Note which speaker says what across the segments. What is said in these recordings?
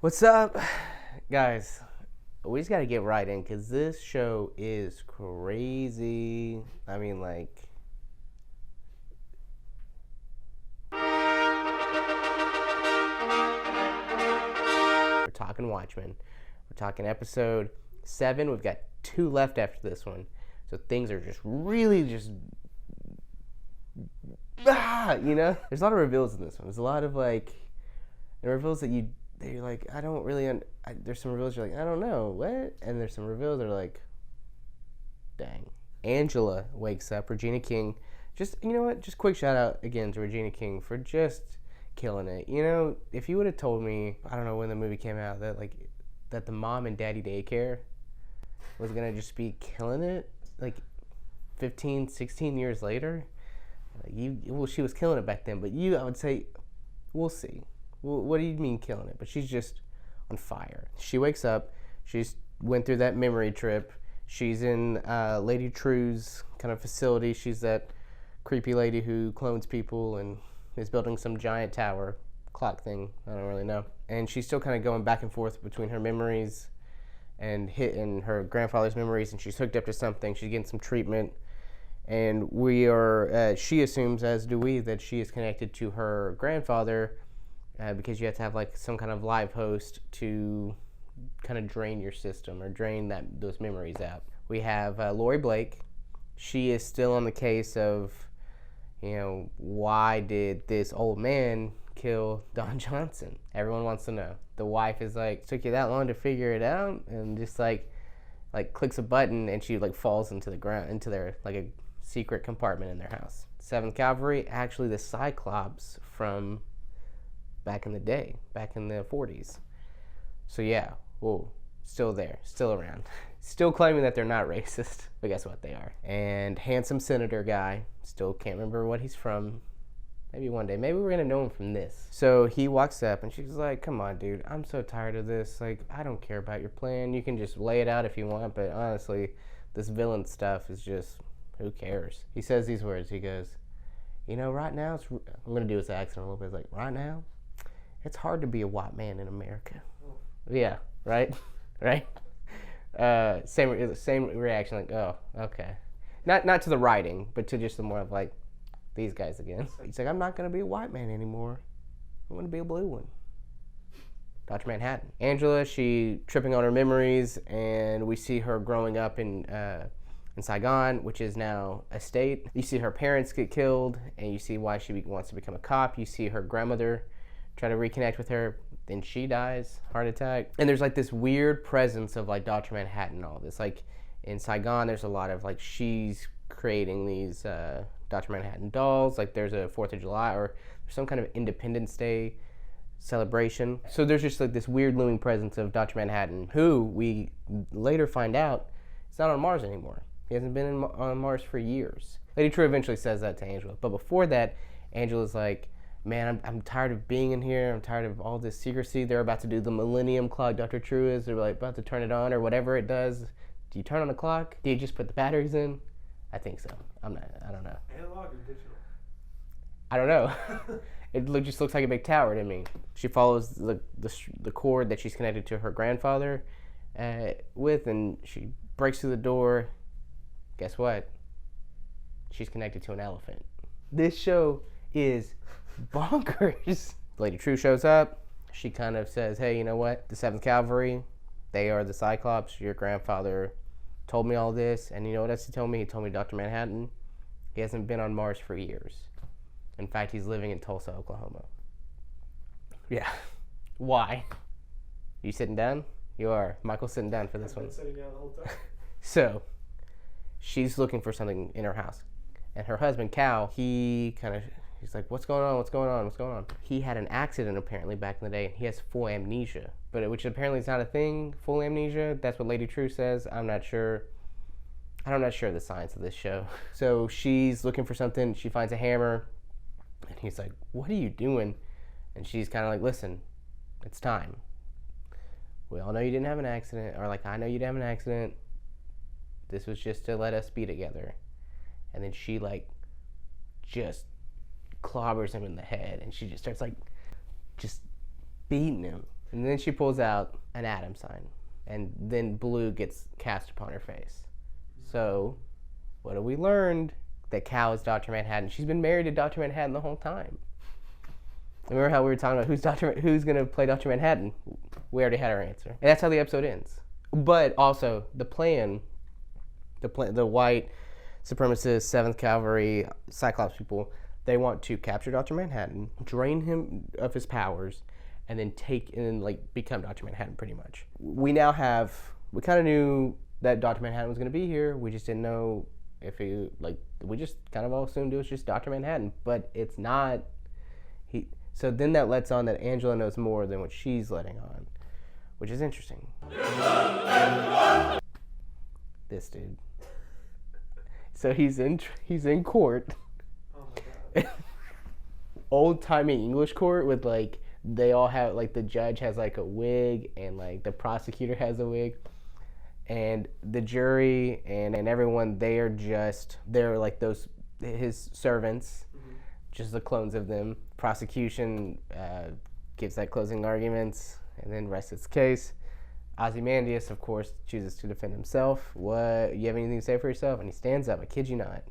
Speaker 1: What's up, guys? We just gotta get right in because this show is crazy. I mean, like, we're talking Watchmen. We're talking episode 7. We've got 2 left after this one. So things are just really just. There's a lot of reveals in this one. There's a lot of, like, reveals that you're like, I don't really, there's some reveals you're like, I don't know, what? And there's some reveals that are like, dang. Angela wakes up, Regina King, just, you know what, just quick shout out again to Regina King for just killing it. You know, if you would have told me, I don't know when the movie came out, that the mom and daddy daycare was going to just be killing it, like 15, 16 years later, she was killing it back then, but I would say, we'll see. Well, what do you mean killing it? But she's just on fire. She wakes up. She's went through that memory trip. She's in Lady True's kind of facility. She's that creepy lady who clones people and is building some giant tower clock thing. I don't really know. And she's still kind of going back and forth between her memories and hitting her grandfather's memories. And she's hooked up to something. She's getting some treatment. And she assumes, as do we, that she is connected to her grandfather. Because you have to have like some kind of live host to kind of drain your system or drain those memories out. We have Lori Blake. She is still on the case of, why did this old man kill Don Johnson? Everyone wants to know. The wife is like, took you that long to figure it out, and just like clicks a button and she like falls into the ground, into their like a secret compartment in their house. 7th Cavalry, actually the Cyclops from back in the day, back in the 40s. So yeah, still there, still around. Still claiming that they're not racist, but guess what, they are. And handsome senator guy, still can't remember what he's from. Maybe one day, maybe we're gonna know him from this. So he walks up and she's like, come on dude, I'm so tired of this. Like, I don't care about your plan. You can just lay it out if you want, but honestly, this villain stuff is just, who cares? He says these words, he goes, right now, I'm gonna do his accent a little bit, like, right now, it's hard to be a white man in America. Oh. Yeah, right? Right? Same reaction, like, oh, okay. Not to the writing, but to just the more of like, these guys again. He's like, I'm not going to be a white man anymore. I'm going to be a blue one. Dr. Manhattan. Angela, she tripping on her memories, and we see her growing up in Saigon, which is now a state. You see her parents get killed, and you see why she wants to become a cop. You see her grandmother try to reconnect with her, then she dies, heart attack. And there's like this weird presence of like Dr. Manhattan and all this. Like in Saigon, there's a lot of like she's creating these Dr. Manhattan dolls. Like there's a 4th of July or some kind of Independence Day celebration. So there's just like this weird looming presence of Dr. Manhattan, who we later find out is not on Mars anymore. He hasn't been on Mars for years. Lady True eventually says that to Angela. But before that, Angela's like, man, I'm tired of being in here. I'm tired of all this secrecy. They're about to do the Millennium Clock. Dr. True is. They're like about to turn it on or whatever it does. Do you turn on the clock? Do you just put the batteries in? I think so. I don't know.
Speaker 2: Analog or digital?
Speaker 1: I don't know. It just looks like a big tower to me. She follows the cord that she's connected to her grandfather with, and she breaks through the door. Guess what? She's connected to an elephant. This show is bonkers. Lady True shows up. She kind of says, hey, you know what? The 7th Cavalry, they are the Cyclops. Your grandfather told me all this. And you know what else he told me? He told me Dr. Manhattan, he hasn't been on Mars for years. In fact, he's living in Tulsa, Oklahoma. Yeah. Why? You sitting down? You are. Michael's sitting down for this one.
Speaker 2: I've been sitting down the whole time.
Speaker 1: So, she's looking for something in her house. And her husband, Cal, he's like, what's going on? He had an accident apparently back in the day, and he has full amnesia. Which apparently is not a thing, full amnesia. That's what Lady True says. I'm not sure. I'm not sure of the science of this show. So she's looking for something. She finds a hammer. And he's like, what are you doing? And she's kind of like, listen, it's time. We all know you didn't have an accident. Or like, I know you didn't have an accident. This was just to let us be together. And then she like just clobbers him in the head, and she just starts like just beating him. And then she pulls out an Adam sign. And then blue gets cast upon her face. So, what have we learned? That Cal is Dr. Manhattan. She's been married to Dr. Manhattan the whole time. Remember how we were talking about who's going to play Dr. Manhattan? We already had our answer. And that's how the episode ends. But also, the white supremacist, 7th Cavalry, Cyclops people, they want to capture Dr. Manhattan, drain him of his powers, and then become Dr. Manhattan pretty much. We kind of knew that Dr. Manhattan was going to be here. We just didn't know if we just kind of all assumed it was just Dr. Manhattan, but it's not. So then that lets on that Angela knows more than what she's letting on, which is interesting. This dude. So he's in court.
Speaker 2: Oh my God.
Speaker 1: Old-timey English court with they all have the judge has a wig and the prosecutor has a wig, and the jury and everyone they're his servants, just the clones of them. Prosecution gives closing arguments and then rests its case. Ozymandias, of course, chooses to defend himself. What, you have anything to say for yourself? And he stands up. I kid you not.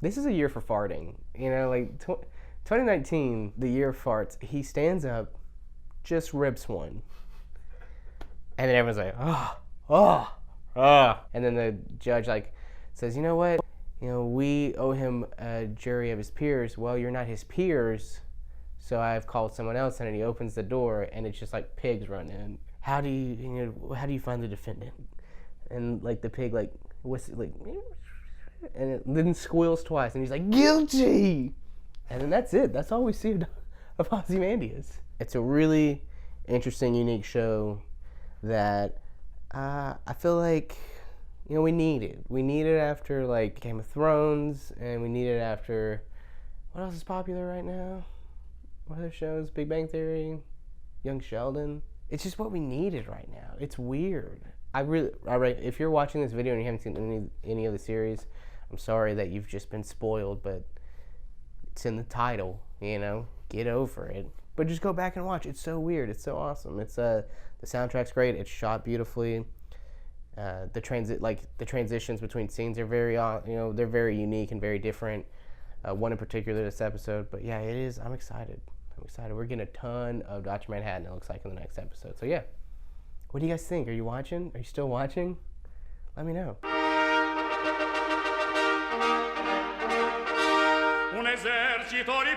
Speaker 1: This is a year for farting. 2019, the year of farts. He stands up, just rips one. And then everyone's like, And then the judge says, you know what? We owe him a jury of his peers. Well, you're not his peers, so I've called someone else. And then he opens the door, and it's just pigs run in. How do you find the defendant? And the pig and it then squeals twice, and he's like, guilty. And then that's it. That's all we see of Ozymandias. It's a really interesting, unique show that I feel we need it. We need it after Game of Thrones, and we need it after, what else is popular right now? What other shows? Big Bang Theory, Young Sheldon. It's just what we needed right now. It's weird. If you're watching this video and you haven't seen any of the series, I'm sorry that you've just been spoiled, but it's in the title, get over it. But just go back and watch. It's so weird. It's so awesome. It's the soundtrack's great. It's shot beautifully. The transitions between scenes are very, they're very unique and very different. One in particular, this episode. But yeah, it is. I'm excited. We're getting a ton of Dr. Manhattan, it looks like, in the next episode. So yeah, what do you guys think? Are you watching? Are you still watching? Let me know.
Speaker 3: Un esercito di